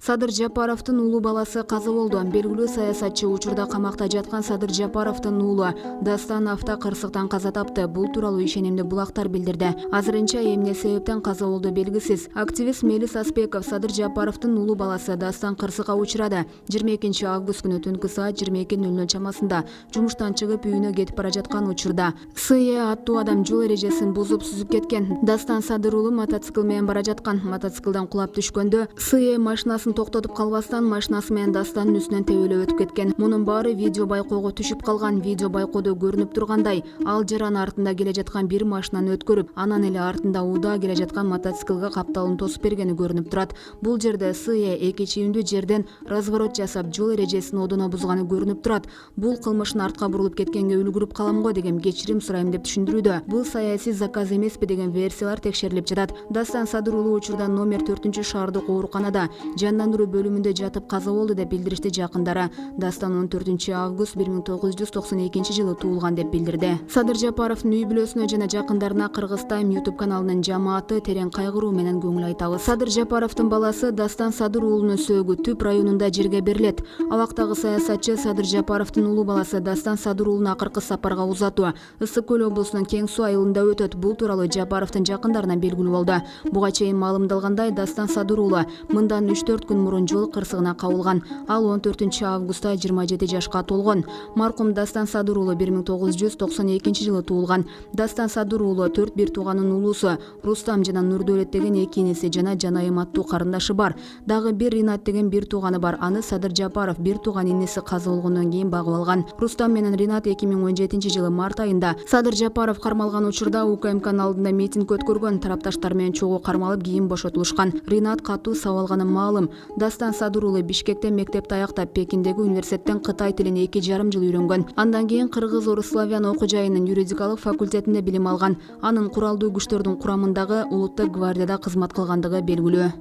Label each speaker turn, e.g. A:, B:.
A: Садыр Жапаровдун уулу баласы каза болду. Белгилүү саясатчы учурда камакта жаткан Садыр Жапаровдун уулу Дастан автокырсыктан каза тапты. Бул тууралуу ишенимди булактар билдирди. Азырынча эмне себептен каза болду белгисиз. Активист Мелис Аспеков Садыр Жапаровдун уулу баласы Дастан кырсыкка учурады. 22 август күнү түнкү саат 22:00 чамасында жумуштан чыгып үйүнө кетип бара жаткан учурда СЕ аттуу адам жол эрежесин бузуп сүзүп кеткен. Дастан Садыр уулу мотоцикл менен бара жаткан. Мотоциклдан кулап түшкөндө СЕ машинасын токтотуп калбастан машинасы менен Дастанын үстүнөн тебелеп өтүп кеткен. Мунун баары видео байкоого түшүп калган. Видео байкоодо көрүнүп тургандай, ал жаран артында келе жаткан бир машинаны өткөрүп, анан эле артында удаа келе жаткан мотоциклге капталын тосуп бергени көрүнүп турат. Бул жерде СЕ эки чийимдүү жерден разворот жасап, жол эрежесин одоно бузганы көрүнүп турат. Бул кылмышын артка бурулуп кеткенге үлгүрүп калам го деген кечирим сурайм деп түшүндүрүүдө. Бул саясий заказ эмеспи деген версиялар текшерилип жатат. Дастан Садыр уулу учурда номер 4 шаардык ооруканада жандандыруу бөлүмүндө жатып каза болду деп билдиришти жакындары. Дастан 14 август 1992 жылы туулган деп билдирди. Садыр Жапаровдун үй бүлөсүнө жана жакындарына Кыргыз Тайм YouTube каналынын жамааты терең кайгыруу менен көңүл айтабыз. Садыр Жапаровдун баласы Дастан Садыр уулунун сөөгү Түп районунда жерге берилет. Абактагы саясатчы Садыр Жапаровдун уулу баласы Дастан Садыр уулуну акыркы сапарга узатуу Ысык көл облусунун Кең Суу айылында өтөт. Бул тууралуу Жапаровдун жакындарынан белгилүү болду. Буга чейин маалымдалгандай, Дастан Садыр уулу мындан 3-4 күн мурун жол кырсыгына кабылган. Ал 14 августта 27 жашка толгон. Маркум Дастан Садыр уулу 1992 жылы туулган. Дастан Садыр уулу 4 бир тууганын уулусу Рустам жана Нурдөөлөт деген эки иниси жана Жанайым аттуу карындашы бар. Дагы бир Ринат деген бир тууганы бар. Аны Садыр Жапаров бир тууган иниси каза болгондон кийин багып алган. Рустам менен Ринат 2017 жылы март айында Садыр Жапаров кармалган учурда УКМКнын алдында митинг өткөргөн. Тарапташтар менен чогуу кармалып, кийин бошотулушкан. Ринат катуу сабак алганы маалым. Дастан Садыр уулу Бишкекте мектепти аяктап, Пекиндеги университеттен Кытай тилин 2,5 жыл үйрөнгөн. Андан кийин Кыргыз-Орус славян окуу жайынын юридикалык факультетинде билим алган. Анын куралдуу күчтөрдүн курамындагы Улуттук гвардияда кызмат кылгандыгы белгилүү.